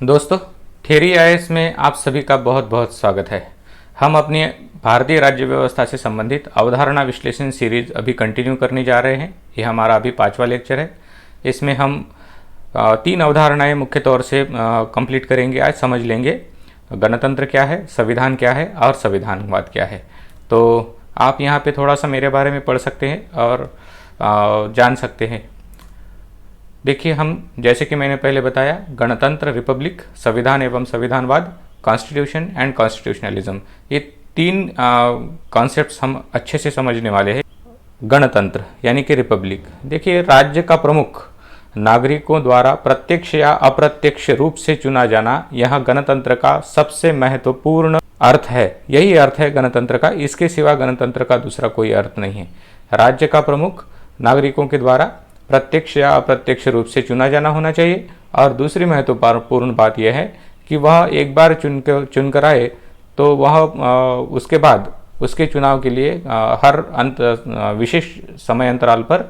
दोस्तों, theory IAS में आप सभी का बहुत बहुत स्वागत है। हम अपनी भारतीय राज्य व्यवस्था से संबंधित अवधारणा विश्लेषण सीरीज अभी कंटिन्यू करने जा रहे हैं। ये हमारा अभी 5वां लेक्चर है। इसमें हम 3 अवधारणाएं मुख्य तौर से कंप्लीट करेंगे। आज समझ लेंगे गणतंत्र क्या है, संविधान क्या है और संविधानवाद क्या है। तो आप यहाँ पे थोड़ा सा मेरे बारे में पढ़ सकते हैं और जान सकते हैं। देखिए, हम जैसे कि मैंने पहले बताया, गणतंत्र, रिपब्लिक, संविधान एवं संविधानवाद, कॉन्स्टिट्यूशन एंड कॉन्स्टिट्यूशनलिज्म, ये 3 कॉन्सेप्ट्स हम अच्छे से समझने वाले हैं। गणतंत्र यानी कि रिपब्लिक, देखिए, राज्य का प्रमुख नागरिकों द्वारा प्रत्यक्ष या अप्रत्यक्ष रूप से चुना जाना यह गणतंत्र का सबसे महत्वपूर्ण अर्थ है। यही अर्थ है गणतंत्र का, इसके सिवा गणतंत्र का दूसरा कोई अर्थ नहीं है। राज्य का प्रमुख नागरिकों के द्वारा प्रत्यक्ष या अप्रत्यक्ष रूप से चुना जाना होना चाहिए। और दूसरी महत्वपूर्ण बात यह है कि वह एक बार चुनकर आए तो वह उसके बाद उसके चुनाव के लिए हर विशेष समय अंतराल पर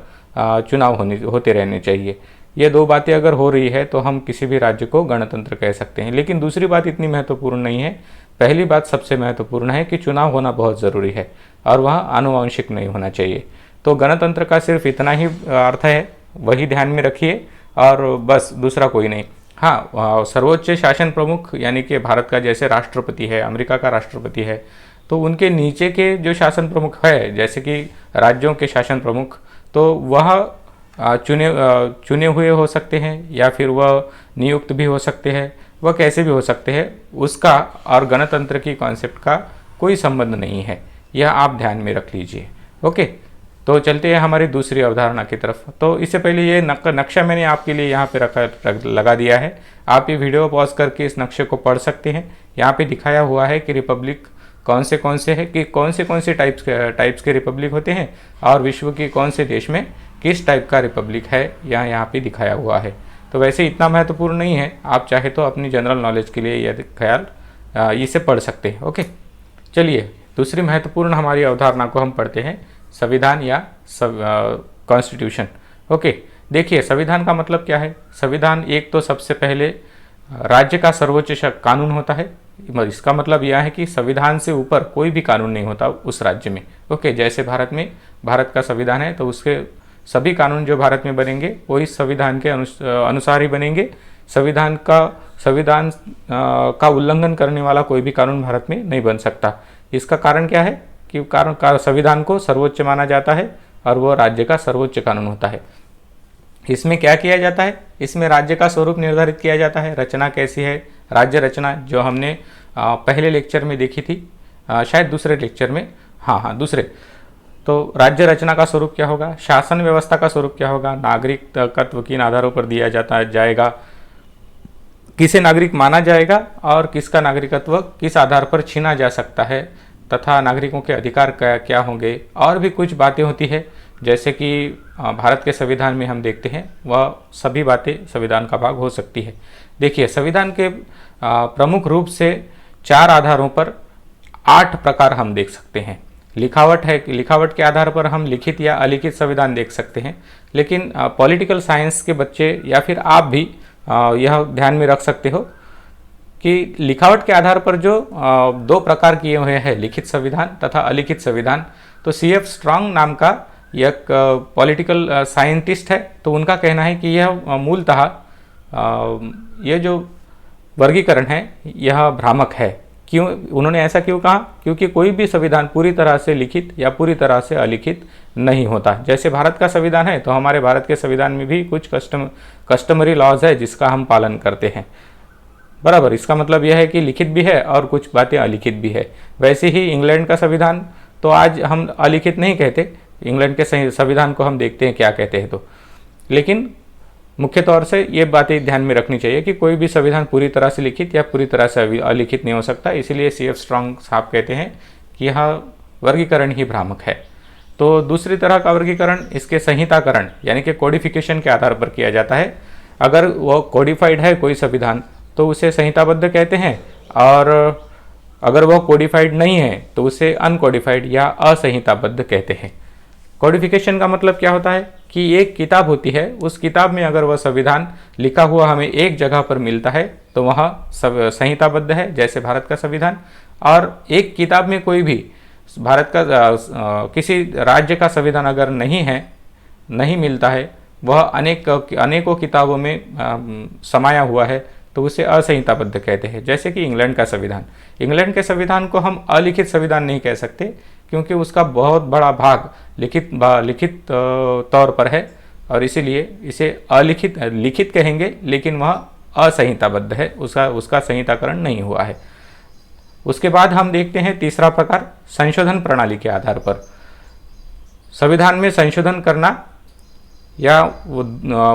चुनाव होते रहने चाहिए। ये 2 बातें अगर हो रही है तो हम किसी भी राज्य को गणतंत्र कह सकते हैं। लेकिन दूसरी बात इतनी महत्वपूर्ण नहीं है। पहली बात सबसे महत्वपूर्ण है कि चुनाव होना बहुत ज़रूरी है और वह आनुवंशिक नहीं होना चाहिए। तो गणतंत्र का सिर्फ इतना ही अर्थ है, वही ध्यान में रखिए और बस, दूसरा कोई नहीं। हाँ, सर्वोच्च शासन प्रमुख यानी कि भारत का जैसे राष्ट्रपति है, अमेरिका का राष्ट्रपति है, तो उनके नीचे के जो शासन प्रमुख है, जैसे कि राज्यों के शासन प्रमुख, तो वह चुने हुए हो सकते हैं या फिर वह नियुक्त भी हो सकते हैं, वह कैसे भी हो सकते हैं। उसका और गणतंत्र की कॉन्सेप्ट का कोई संबंध नहीं है, यह आप ध्यान में रख लीजिए। ओके, तो चलते हैं हमारी दूसरी अवधारणा की तरफ। तो इससे पहले ये नक्शा मैंने आपके लिए यहाँ पे लगा दिया है। आप ये वीडियो पॉज करके इस नक्शे को पढ़ सकते हैं। यहाँ पे दिखाया हुआ है कि रिपब्लिक कौन से है, कि कौन से टाइप्स के रिपब्लिक होते हैं और विश्व के कौन से देश में किस टाइप का रिपब्लिक है, यहाँ पे दिखाया हुआ है। तो वैसे इतना महत्वपूर्ण नहीं है, आप चाहे तो अपनी जनरल नॉलेज के लिए यह ख्याल इसे पढ़ सकते हैं। ओके, चलिए दूसरी महत्वपूर्ण हमारी अवधारणा को हम पढ़ते हैं, संविधान या कॉन्स्टिट्यूशन। ओके, देखिए, संविधान का मतलब क्या है। संविधान एक तो सबसे पहले राज्य का सर्वोच्च कानून होता है। इसका मतलब यह है कि संविधान से ऊपर कोई भी कानून नहीं होता उस राज्य में। ओके, जैसे भारत का संविधान है तो उसके सभी कानून जो भारत में बनेंगे वो इस संविधान के अनुसार ही बनेंगे। संविधान का उल्लंघन करने वाला कोई भी कानून भारत में नहीं बन सकता। इसका कारण क्या है कि संविधान को सर्वोच्च माना जाता है और वो राज्य का सर्वोच्च कानून होता है। इसमें क्या किया जाता है, इसमें राज्य का स्वरूप निर्धारित किया जाता है। रचना कैसी है, राज्य रचना, जो हमने पहले लेक्चर में देखी थी, शायद दूसरे लेक्चर में, हाँ दूसरे। तो राज्य रचना का स्वरूप क्या होगा, शासन व्यवस्था का स्वरूप क्या होगा, नागरिकत्व किन आधारों पर दिया जाएगा, किसे नागरिक माना जाएगा और किसका नागरिकत्व किस आधार पर छीना जा सकता है, तथा नागरिकों के अधिकार क्या होंगे। और भी कुछ बातें होती है, जैसे कि भारत के संविधान में हम देखते हैं, वह सभी बातें संविधान का भाग हो सकती है। देखिए, संविधान के प्रमुख रूप से 4 आधारों पर 8 प्रकार हम देख सकते हैं। लिखावट है, लिखावट के आधार पर हम लिखित या अलिखित संविधान देख सकते हैं। लेकिन पॉलिटिकल साइंस के बच्चे या फिर आप भी यह ध्यान में रख सकते हो कि लिखावट के आधार पर जो 2 प्रकार किए हुए हैं, लिखित संविधान तथा अलिखित संविधान। तो CF स्ट्रॉन्ग नाम का एक पॉलिटिकल साइंटिस्ट है, तो उनका कहना है कि यह मूलतः यह जो वर्गीकरण है यह भ्रामक है। क्यों, उन्होंने ऐसा क्यों कहा, क्योंकि कोई भी संविधान पूरी तरह से लिखित या पूरी तरह से अलिखित नहीं होता। जैसे भारत का संविधान है तो हमारे भारत के संविधान में भी कुछ कस्टमरी लॉज है जिसका हम पालन करते हैं, बराबर। इसका मतलब यह है कि लिखित भी है और कुछ बातें अलिखित भी है। वैसे ही इंग्लैंड का संविधान तो आज हम अलिखित नहीं कहते, इंग्लैंड के संविधान को हम देखते हैं क्या कहते हैं। तो लेकिन मुख्य तौर से ये बातें ध्यान में रखनी चाहिए कि कोई भी संविधान पूरी तरह से लिखित या पूरी तरह से अलिखित नहीं हो सकता। इसीलिए CF स्ट्रॉन्ग साहब कहते हैं कि यह वर्गीकरण ही भ्रामक है। तो दूसरी तरह का वर्गीकरण इसके संहिताकरण यानी कि कोडिफिकेशन के आधार पर किया जाता है। अगर वो कोडिफाइड है कोई संविधान तो उसे संहिताबद्ध कहते हैं, और अगर वह कोडिफाइड नहीं है तो उसे अनकोडिफाइड या असंहिताबद्ध कहते हैं। कोडिफिकेशन का मतलब क्या होता है कि एक किताब होती है, उस किताब में अगर वह संविधान लिखा हुआ हमें एक जगह पर मिलता है तो वह सब संहिताबद्ध है, जैसे भारत का संविधान। और एक किताब में कोई भी भारत का किसी राज्य का संविधान अगर नहीं मिलता है, वह अनेकों किताबों में समाया हुआ है, तो उसे असंहिताबद्ध कहते हैं। जैसे कि इंग्लैंड का संविधान, इंग्लैंड के संविधान को हम अलिखित संविधान नहीं कह सकते, क्योंकि उसका बहुत बड़ा भाग लिखित तौर पर है, और इसीलिए इसे लिखित कहेंगे, लेकिन वह असंहिताबद्ध है, उसका संहिताकरण नहीं हुआ है। उसके बाद हम देखते हैं तीसरा प्रकार, संशोधन प्रणाली के आधार पर। संविधान में संशोधन करना या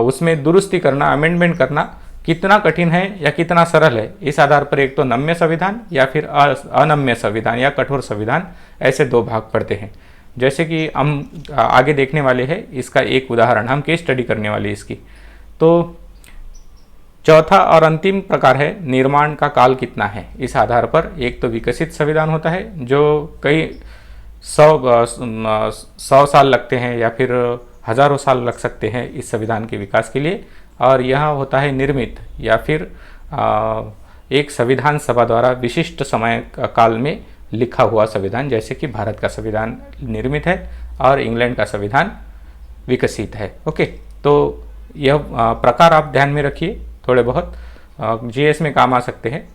उसमें दुरुस्ती करना, अमेंडमेंट करना कितना कठिन है या कितना सरल है, इस आधार पर एक तो नम्य संविधान या फिर अनम्य संविधान या कठोर संविधान, ऐसे दो भाग पड़ते हैं। जैसे कि हम आगे देखने वाले हैं, इसका एक उदाहरण, हम केस स्टडी करने वाले इसकी। तो चौथा और अंतिम प्रकार है निर्माण का काल कितना है। इस आधार पर एक तो विकसित संविधान होता है जो कई सौ साल लगते हैं या फिर हजारों साल लग सकते हैं इस संविधान के विकास के लिए, और यह होता है निर्मित या फिर एक संविधान सभा द्वारा विशिष्ट समय काल में लिखा हुआ संविधान, जैसे कि भारत का संविधान निर्मित है और इंग्लैंड का संविधान विकसित है। ओके, तो यह प्रकार आप ध्यान में रखिए, थोड़े बहुत जीएस में काम आ सकते हैं,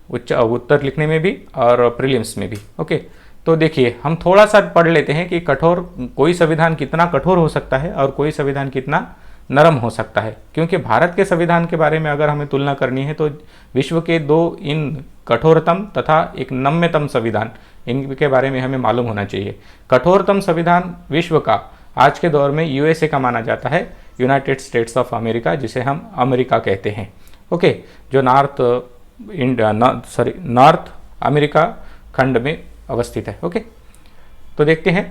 उत्तर लिखने में भी और प्रीलिम्स में भी। ओके, तो देखिए हम थोड़ा सा पढ़ लेते हैं कि कोई संविधान कितना कठोर हो सकता है और कोई संविधान कितना नरम हो सकता है। क्योंकि भारत के संविधान के बारे में अगर हमें तुलना करनी है तो विश्व के दो इन कठोरतम तथा एक नम्यतम संविधान, इनके बारे में हमें मालूम होना चाहिए। कठोरतम संविधान विश्व का आज के दौर में यूएसए का माना जाता है, यूनाइटेड स्टेट्स ऑफ अमेरिका, जिसे हम अमेरिका कहते हैं। ओके, जो नॉर्थ अमेरिका खंड में अवस्थित है। ओके, तो देखते हैं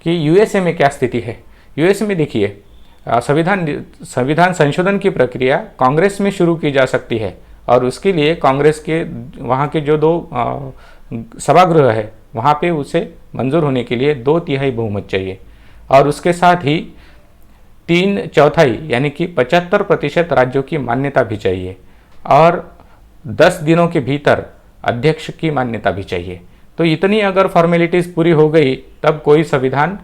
कि यूएसए में क्या स्थिति है। यूएसए में देखिए संविधान संशोधन की प्रक्रिया कांग्रेस में शुरू की जा सकती है, और उसके लिए कांग्रेस के वहाँ के जो दो सभागृह है वहाँ पे उसे मंजूर होने के लिए 2/3 बहुमत चाहिए, और उसके साथ ही 3/4 यानी कि 75% राज्यों की मान्यता भी चाहिए, और 10 दिनों के भीतर अध्यक्ष की मान्यता भी चाहिए। तो इतनी अगर फॉर्मेलिटीज़ पूरी हो गई तब कोई संविधान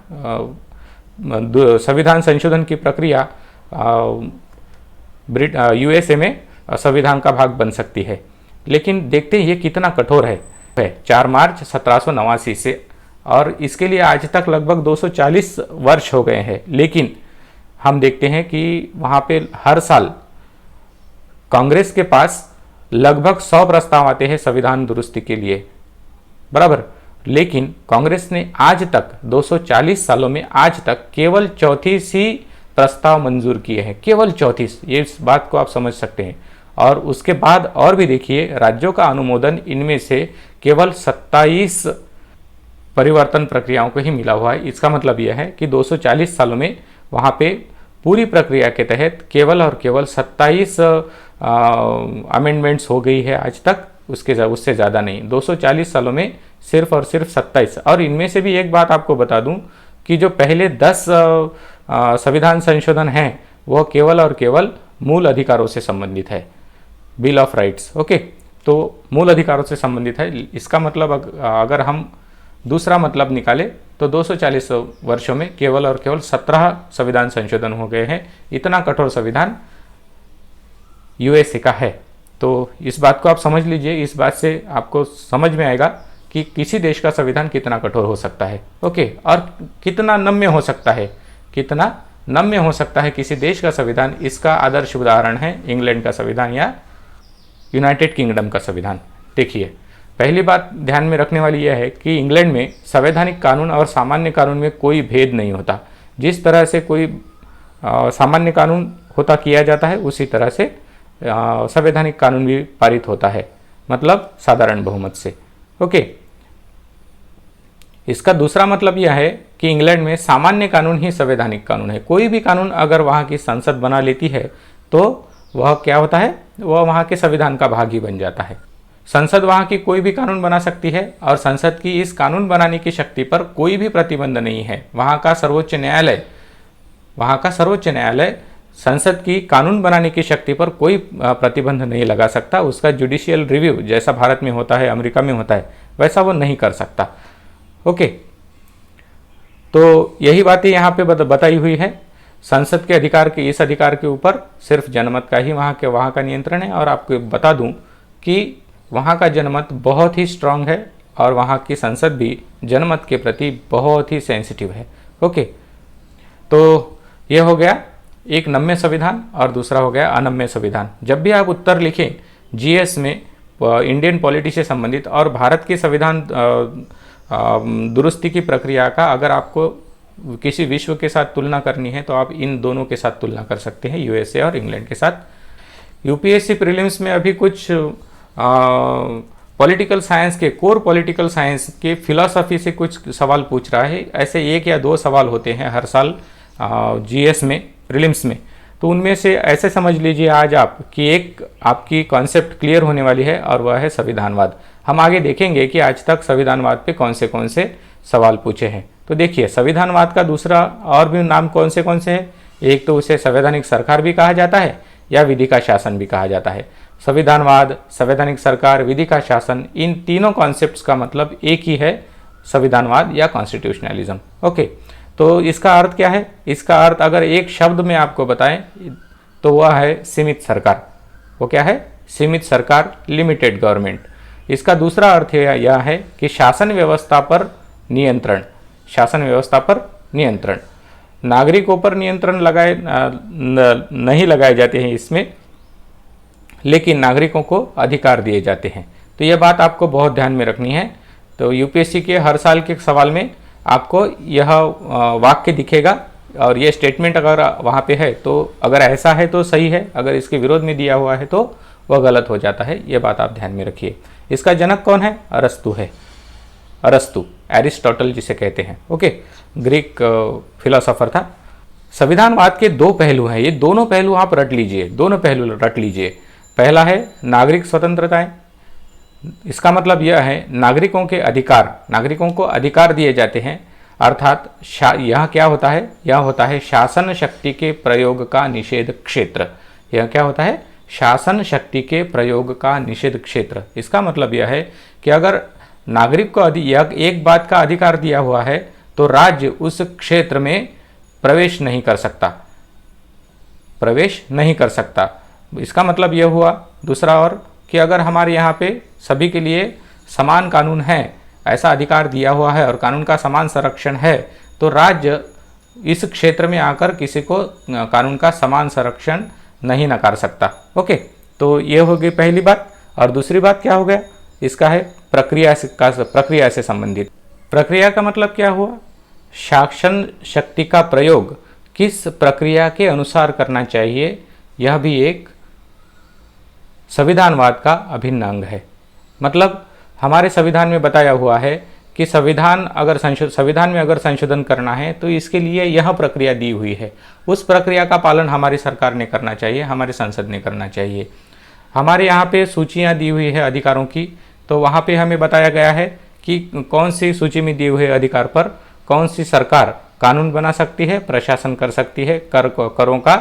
संशोधन की प्रक्रिया यूएसए में संविधान का भाग बन सकती है। लेकिन देखते हैं ये कितना कठोर है। 4 मार्च 1789 से, और इसके लिए आज तक लगभग 240 वर्ष हो गए हैं। लेकिन हम देखते हैं कि वहाँ पे हर साल कांग्रेस के पास लगभग 100 प्रस्ताव आते हैं संविधान दुरुस्ती के लिए, बराबर। लेकिन कांग्रेस ने आज तक 240 सालों में आज तक केवल 34 ही प्रस्ताव मंजूर किए हैं, केवल 34। ये इस बात को आप समझ सकते हैं। और उसके बाद और भी देखिए राज्यों का अनुमोदन इनमें से केवल 27 परिवर्तन प्रक्रियाओं को ही मिला हुआ है। इसका मतलब यह है कि 240 सालों में वहाँ पे पूरी प्रक्रिया के तहत केवल और केवल 27 अमेंडमेंट्स हो गई है आज तक, उससे ज़्यादा नहीं। 240 सालों में सिर्फ और सिर्फ 27। और इनमें से भी एक बात आपको बता दूं कि जो पहले 10 संविधान संशोधन हैं वह केवल और केवल मूल अधिकारों से संबंधित है, बिल ऑफ राइट्स। ओके, तो मूल अधिकारों से संबंधित है। इसका मतलब अगर हम दूसरा मतलब निकाले तो 240 वर्षों में केवल और केवल 17 संविधान संशोधन हो गए हैं। इतना कठोर संविधान यूएसए का है। तो इस बात को आप समझ लीजिए, इस बात से आपको समझ में आएगा कि किसी देश का संविधान कितना कठोर हो सकता है। ओके, और कितना नम्य हो सकता है, कितना नम्य हो सकता है किसी देश का संविधान। इसका आदर्श उदाहरण है इंग्लैंड का संविधान या यूनाइटेड किंगडम का संविधान। देखिए, पहली बात ध्यान में रखने वाली यह है कि इंग्लैंड में संवैधानिक कानून और सामान्य कानून में कोई भेद नहीं होता। जिस तरह से कोई सामान्य कानून होता किया जाता है उसी तरह से संवैधानिक कानून भी पारित होता है, मतलब साधारण बहुमत से। ओके, इसका दूसरा मतलब यह है कि इंग्लैंड में सामान्य कानून ही संवैधानिक कानून है। कोई भी कानून अगर वहाँ की संसद बना लेती है तो वह क्या होता है, वह वहाँ के संविधान का भाग ही बन जाता है। संसद वहाँ की कोई भी कानून बना सकती है और संसद की इस कानून बनाने की शक्ति पर कोई भी प्रतिबंध नहीं है। वहाँ का सर्वोच्च न्यायालय वहाँ का सर्वोच्च न्यायालय संसद की कानून बनाने की शक्ति पर कोई प्रतिबंध नहीं लगा सकता। उसका जुडिशियल रिव्यू जैसा भारत में होता है, अमेरिका में होता है, वैसा वो नहीं कर सकता। ओके, तो यही बातें यहाँ पे बताई हुई है। संसद के अधिकार के, इस अधिकार के ऊपर सिर्फ जनमत का ही वहाँ का नियंत्रण है। और आपको बता दूं कि वहाँ का जनमत बहुत ही स्ट्रांग है और वहाँ की संसद भी जनमत के प्रति बहुत ही सेंसिटिव है। ओके, तो ये हो गया एक नम्य संविधान और दूसरा हो गया अनम्य संविधान। जब भी आप उत्तर लिखें जीएस में इंडियन पॉलिटी से संबंधित और भारत के संविधान दुरुस्ती की प्रक्रिया का अगर आपको किसी विश्व के साथ तुलना करनी है तो आप इन दोनों के साथ तुलना कर सकते हैं, यूएसए और इंग्लैंड के साथ। यूपीएससी प्रीलिम्स में अभी कुछ पॉलिटिकल साइंस के, कोर पॉलिटिकल साइंस के फिलॉसफी से कुछ सवाल पूछ रहा है। ऐसे 1 या 2 सवाल होते हैं हर साल जीएस में, प्रीलिम्स में। तो उनमें से ऐसे समझ लीजिए आज आप कि एक आपकी कॉन्सेप्ट क्लियर होने वाली है और वह है संविधानवाद। हम आगे देखेंगे कि आज तक संविधानवाद पे कौन से सवाल पूछे हैं। तो देखिए, संविधानवाद का दूसरा और भी नाम कौन से हैं। एक तो उसे संवैधानिक सरकार भी कहा जाता है या विधि का शासन भी कहा जाता है। संविधानवाद, संवैधानिक सरकार, विधि का शासन, इन तीनों कॉन्सेप्ट्स का मतलब एक ही है, संविधानवाद या कॉन्स्टिट्यूशनलिज्म। ओके, तो इसका अर्थ क्या है? इसका अर्थ अगर एक शब्द में आपको बताएं तो वह है सीमित सरकार। वो क्या है? सीमित सरकार, लिमिटेड गवर्नमेंट। इसका दूसरा अर्थ यह है कि शासन व्यवस्था पर नियंत्रण, शासन व्यवस्था पर नियंत्रण। नागरिकों पर नियंत्रण नहीं लगाए जाते हैं इसमें, लेकिन नागरिकों को अधिकार दिए जाते हैं। तो यह बात आपको बहुत ध्यान में रखनी है। तो यूपीएससी के हर साल के सवाल में आपको यह वाक्य दिखेगा और यह स्टेटमेंट अगर वहाँ पे है तो अगर ऐसा है तो सही है, अगर इसके विरोध में दिया हुआ है तो वह गलत हो जाता है। यह बात आप ध्यान में रखिए। इसका जनक कौन है? अरस्तु है। अरस्तु, एरिस्टोटल जिसे कहते हैं। ओके, ग्रीक फिलोसोफर था। संविधानवाद के 2 पहलू हैं, ये दोनों पहलू आप रट लीजिए, दोनों पहलू रट लीजिए। पहला है नागरिक स्वतंत्रताएं। इसका मतलब यह है नागरिकों के अधिकार, नागरिकों को अधिकार दिए जाते हैं। अर्थात यह क्या होता है? यह होता है शासन शक्ति के प्रयोग का निषेध क्षेत्र। यह क्या होता है? शासन शक्ति के प्रयोग का निषेध क्षेत्र। इसका मतलब यह है कि अगर नागरिक को एक बात का अधिकार दिया हुआ है तो राज्य उस क्षेत्र में प्रवेश नहीं कर सकता, प्रवेश नहीं कर सकता। इसका मतलब यह हुआ दूसरा और कि अगर हमारे यहाँ पे सभी के लिए समान कानून है, ऐसा अधिकार दिया हुआ है और कानून का समान संरक्षण है, तो राज्य इस क्षेत्र में आकर किसी को कानून का समान संरक्षण नहीं नकार सकता। ओके, तो ये हो गई पहली बात। और दूसरी बात क्या हो गया? इसका है प्रक्रिया से संबंधित। प्रक्रिया का मतलब क्या हुआ? शासन शक्ति का प्रयोग किस प्रक्रिया के अनुसार करना चाहिए, यह भी एक संविधानवाद का अभिन्न अंग है। मतलब हमारे संविधान में बताया हुआ है कि संविधान में अगर संशोधन करना है तो इसके लिए यह प्रक्रिया दी हुई है। उस प्रक्रिया का पालन हमारी सरकार ने करना चाहिए, हमारी संसद ने करना चाहिए। हमारे यहाँ पे सूचियाँ दी हुई है अधिकारों की, तो वहाँ पे हमें बताया गया है कि कौन सी सूची में दिए हुए अधिकार पर कौन सी सरकार कानून बना सकती है, प्रशासन कर सकती है, करों का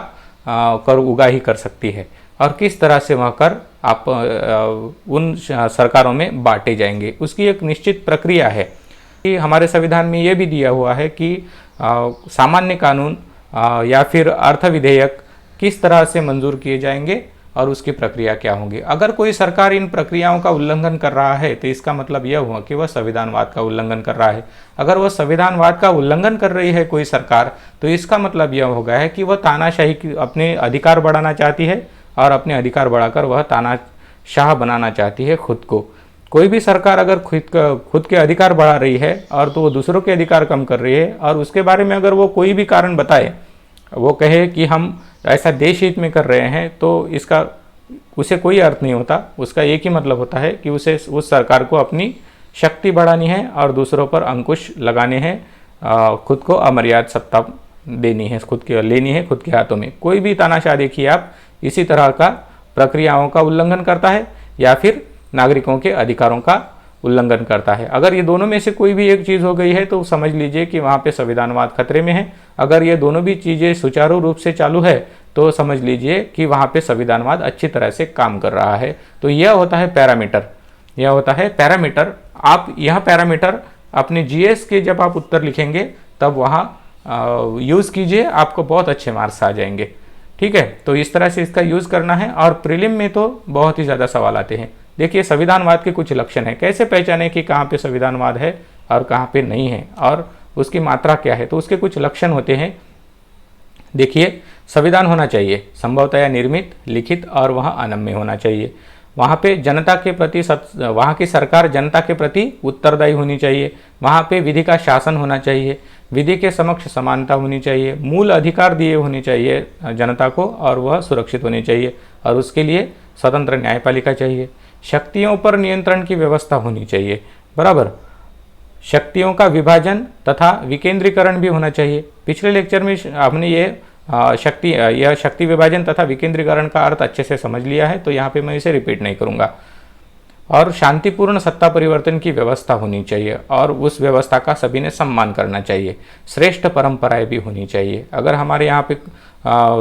कर उगाही कर सकती है और किस तरह से वह कर आप उन सरकारों में बांटे जाएंगे, उसकी एक निश्चित प्रक्रिया है। कि हमारे संविधान में ये भी दिया हुआ है कि सामान्य कानून या फिर अर्थ विधेयक किस तरह से मंजूर किए जाएंगे और उसकी प्रक्रिया क्या होगी। अगर कोई सरकार इन प्रक्रियाओं का उल्लंघन कर रहा है तो इसका मतलब यह हुआ कि वह संविधानवाद का उल्लंघन कर रहा है। अगर वह संविधानवाद का उल्लंघन कर रही है कोई सरकार, तो इसका मतलब यह हो गया है कि वह तानाशाही की अपने अधिकार बढ़ाना चाहती है और अपने अधिकार बढ़ाकर वह तानाशाह बनाना चाहती है खुद को। कोई भी सरकार अगर खुद के अधिकार बढ़ा रही है और तो वो दूसरों के अधिकार कम कर रही है और उसके बारे में अगर वो कोई भी कारण बताए, वो कहे कि हम ऐसा देश हित में कर रहे हैं, तो इसका उसे कोई अर्थ नहीं होता। उसका एक ही मतलब होता है कि उसे उस सरकार को अपनी शक्ति बढ़ानी है और दूसरों पर अंकुश लगाने हैं, खुद को अमर्याद सत्ता देनी है, खुद के लेनी है खुद के हाथों में। कोई भी तानाशाह देखिए आप इसी तरह का प्रक्रियाओं का उल्लंघन करता है या फिर नागरिकों के अधिकारों का उल्लंघन करता है। अगर ये दोनों में से कोई भी एक चीज़ हो गई है तो समझ लीजिए कि वहाँ पे संविधानवाद खतरे में है। अगर ये दोनों भी चीज़ें सुचारू रूप से चालू है तो समझ लीजिए कि वहाँ पे संविधानवाद अच्छी तरह से काम कर रहा है। तो यह होता है पैरामीटर, यह होता है पैरामीटर। आप यह पैरामीटर अपने जीएस के जब आप उत्तर लिखेंगे तब वहाँ यूज़ कीजिए, आपको बहुत अच्छे मार्क्स आ जाएंगे। ठीक है, तो इस तरह से इसका यूज़ करना है। और प्रीलिम में तो बहुत ही ज़्यादा सवाल आते हैं। देखिए संविधानवाद के कुछ लक्षण हैं, कैसे पहचाने कि कहाँ पे संविधानवाद है और कहाँ पे नहीं है और उसकी मात्रा क्या है। तो उसके कुछ लक्षण होते हैं। देखिए, संविधान होना चाहिए संभवतः निर्मित, लिखित और वह अनम्य होना चाहिए। वहाँ पे जनता के प्रति वहाँ की सरकार जनता के प्रति उत्तरदायी होनी चाहिए। वहाँ पे विधि का शासन होना चाहिए, विधि के समक्ष समानता होनी चाहिए, मूल अधिकार दिए होने चाहिए जनता को और वह सुरक्षित होनी चाहिए। और उसके लिए स्वतंत्र न्यायपालिका चाहिए, शक्तियों पर नियंत्रण की व्यवस्था होनी चाहिए, बराबर। शक्तियों का विभाजन तथा विकेंद्रीकरण भी होना चाहिए। पिछले लेक्चर में हमने यह शक्ति विभाजन तथा विकेंद्रीकरण का अर्थ अच्छे से समझ लिया है, तो यहाँ पे मैं इसे रिपीट नहीं करूँगा। और शांतिपूर्ण सत्ता परिवर्तन की व्यवस्था होनी चाहिए और उस व्यवस्था का सभी ने सम्मान करना चाहिए। श्रेष्ठ परंपराएं भी होनी चाहिए। अगर हमारे यहाँ पे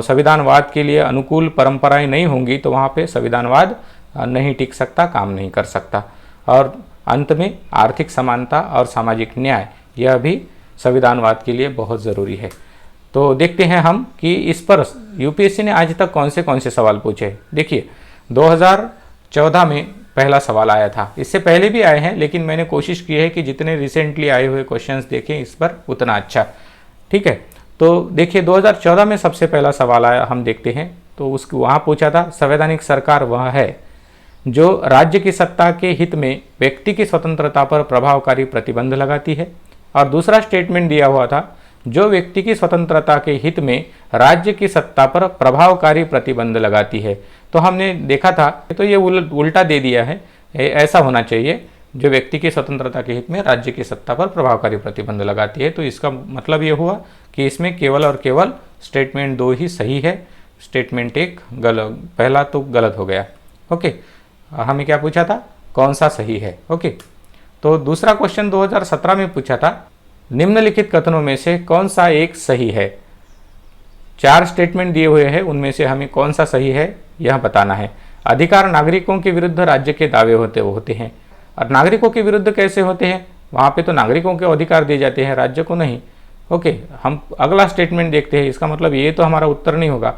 संविधानवाद के लिए अनुकूल परंपराएं नहीं होंगी तो वहाँ पे संविधानवाद नहीं टिक सकता, काम नहीं कर सकता। और अंत में आर्थिक समानता और सामाजिक न्याय, यह भी संविधानवाद के लिए बहुत ज़रूरी है। तो देखते हैं हम कि इस पर यूपीएससी ने आज तक कौन से सवाल पूछे। देखिए 2014 में पहला सवाल आया था, इससे पहले भी आए हैं, लेकिन मैंने कोशिश की है कि जितने रिसेंटली आए हुए क्वेश्चंस देखें इस पर उतना अच्छा। ठीक है, तो देखिए 2014 में सबसे पहला सवाल आया, हम देखते हैं। तो उसको वहाँ पूछा था, संवैधानिक सरकार वह है जो राज्य की सत्ता के हित में व्यक्ति की स्वतंत्रता पर प्रभावकारी प्रतिबंध लगाती है। और दूसरा स्टेटमेंट दिया हुआ था, जो व्यक्ति की स्वतंत्रता के हित में राज्य की सत्ता पर प्रभावकारी प्रतिबंध लगाती है। तो हमने देखा था, तो ये उल्टा दे दिया है, ऐसा होना चाहिए जो व्यक्ति की स्वतंत्रता के हित में राज्य की सत्ता पर प्रभावकारी प्रतिबंध लगाती है। तो इसका मतलब ये हुआ कि इसमें केवल और केवल स्टेटमेंट 2 ही सही है, स्टेटमेंट 1 गलत, पहला तो गलत हो गया। ओके, हमें क्या पूछा था, कौन सा सही है। ओके, तो दूसरा क्वेश्चन 2017 में पूछा था, निम्नलिखित कथनों में से कौन सा एक सही है। 4 स्टेटमेंट दिए हुए हैं, उनमें से हमें कौन सा सही है यह बताना है। अधिकार नागरिकों के विरुद्ध राज्य के दावे होते हैं। और नागरिकों के विरुद्ध कैसे होते हैं, वहाँ पे तो नागरिकों के अधिकार दिए जाते हैं, राज्य को नहीं। ओके, हम अगला स्टेटमेंट देखते हैं। इसका मतलब ये तो हमारा उत्तर नहीं होगा।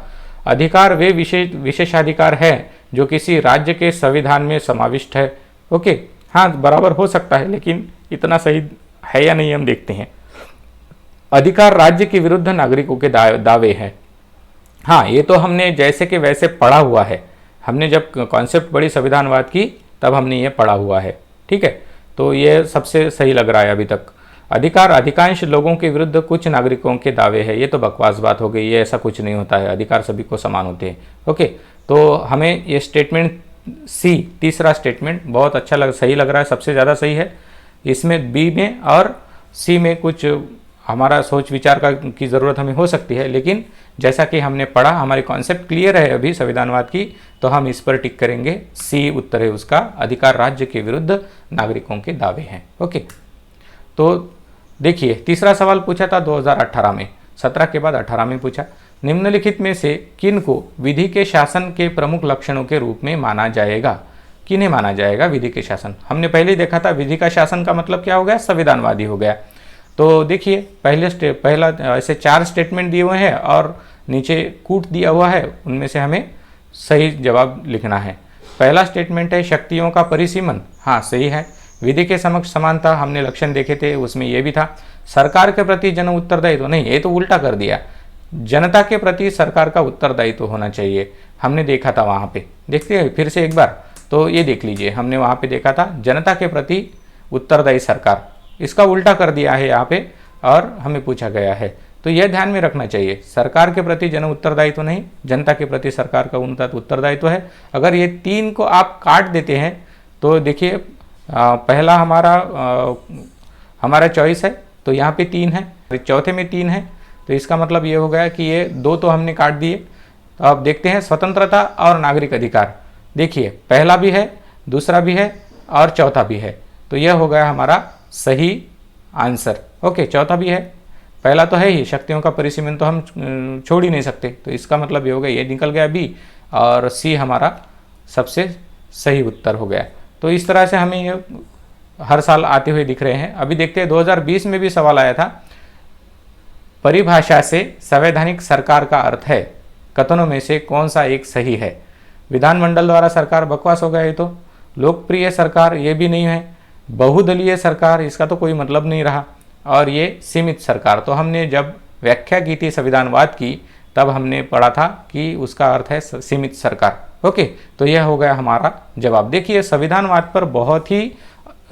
अधिकार वे विशेषाधिकार है जो किसी राज्य के संविधान में समाविष्ट है। ओके, हाँ बराबर हो सकता है, लेकिन इतना सही है या नहीं हम देखते हैं। अधिकार राज्य के विरुद्ध नागरिकों के दावे हैं। हाँ, ये तो हमने जैसे कि वैसे पढ़ा हुआ है, हमने जब कॉन्सेप्ट पढ़ी संविधानवाद की तब हमने ये पढ़ा हुआ है। ठीक है, तो ये सबसे सही लग रहा है अभी तक। अधिकार अधिकांश लोगों के विरुद्ध कुछ नागरिकों के दावे है, ये तो बकवास बात हो गई, ये ऐसा कुछ नहीं होता है, अधिकार सभी को समान होते हैं। ओके, तो हमें ये स्टेटमेंट सी, तीसरा स्टेटमेंट बहुत अच्छा सही लग रहा है, सबसे ज़्यादा सही है। इसमें बी में और सी में कुछ हमारा सोच विचार की ज़रूरत हमें हो सकती है, लेकिन जैसा कि हमने पढ़ा, हमारी कॉन्सेप्ट क्लियर है अभी संविधानवाद की, तो हम इस पर टिक करेंगे। सी उत्तर है उसका, अधिकार राज्य के विरुद्ध नागरिकों के दावे हैं। ओके, तो देखिए तीसरा सवाल पूछा था 2018 में, 17 के बाद 18 में पूछा, निम्नलिखित में से किन को विधि के शासन के प्रमुख लक्षणों के रूप में माना जाएगा। किन्हें माना जाएगा विधि के शासन। हमने पहले ही देखा था विधि का शासन का मतलब क्या हो गया, संविधानवादी हो गया। तो देखिए पहला ऐसे 4 स्टेटमेंट दिए हुए हैं और नीचे कूट दिया हुआ है, उनमें से हमें सही जवाब लिखना है। पहला स्टेटमेंट है शक्तियों का परिसीमन, हाँ सही है। विधि के समक्ष समानता, हमने लक्षण देखे थे, उसमें यह भी था। सरकार के प्रति जन उत्तरदायित्व, नहीं ये तो उल्टा कर दिया, जनता के प्रति सरकार का उत्तरदायित्व होना चाहिए, हमने देखा था वहाँ पे। देखते हैं फिर से एक बार, तो ये देख लीजिए, हमने वहाँ पे देखा था जनता के प्रति उत्तरदायी सरकार, इसका उल्टा कर दिया है यहाँ पे और हमें पूछा गया है। तो यह ध्यान में रखना चाहिए, सरकार के प्रति जन उत्तरदायित्व नहीं, जनता के प्रति सरकार का उत्तरदायित्व है। अगर ये 3 को आप काट देते हैं तो देखिए पहला हमारा चॉइस है, तो यहाँ पे 3 है, चौथे में 3 है, तो इसका मतलब ये हो गया कि ये 2 तो हमने काट दिए। तो अब देखते हैं स्वतंत्रता और नागरिक अधिकार, देखिए पहला भी है, दूसरा भी है और चौथा भी है, तो यह हो गया हमारा सही आंसर। ओके, चौथा भी है, पहला तो है ही, शक्तियों का परिसीमन तो हम छोड़ ही नहीं सकते, तो इसका मतलब ये हो गया, ये निकल गया बी, और सी हमारा सबसे सही उत्तर हो गया। तो इस तरह से हमें ये हर साल आते हुए दिख रहे हैं। अभी देखते हैं 2020 में भी सवाल आया था, परिभाषा से संवैधानिक सरकार का अर्थ है, कथनों में से कौन सा एक सही है। विधानमंडल द्वारा सरकार बकवास हो गया ये तो, लोकप्रिय सरकार ये भी नहीं है, बहुदलीय सरकार इसका तो कोई मतलब नहीं रहा, और ये सीमित सरकार। तो हमने जब व्याख्या की थी संविधानवाद की, तब हमने पढ़ा था कि उसका अर्थ है सीमित सरकार। ओके, तो यह हो गया हमारा जवाब। देखिए, संविधानवाद पर बहुत ही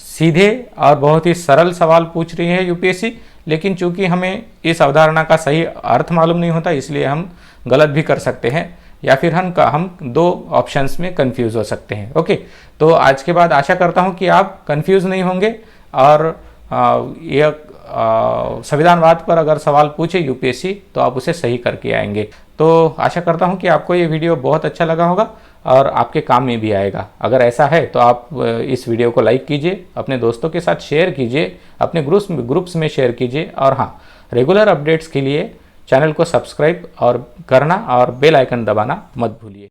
सीधे और बहुत ही सरल सवाल पूछ रही है यूपीएससी, लेकिन चूंकि हमें इस अवधारणा का सही अर्थ मालूम नहीं होता, इसलिए हम गलत भी कर सकते हैं, या फिर हम दो ऑप्शंस में कंफ्यूज हो सकते हैं। ओके, तो आज के बाद आशा करता हूं कि आप कंफ्यूज नहीं होंगे, और यह संविधानवाद पर अगर सवाल पूछे यूपीएससी तो आप उसे सही करके आएंगे। तो आशा करता हूं कि आपको ये वीडियो बहुत अच्छा लगा होगा और आपके काम में भी आएगा। अगर ऐसा है तो आप इस वीडियो को लाइक कीजिए, अपने दोस्तों के साथ शेयर कीजिए, अपने ग्रुप्स में शेयर कीजिए, और हाँ, रेगुलर अपडेट्स के लिए चैनल को सब्सक्राइब और करना और बेल आइकन दबाना मत भूलिए।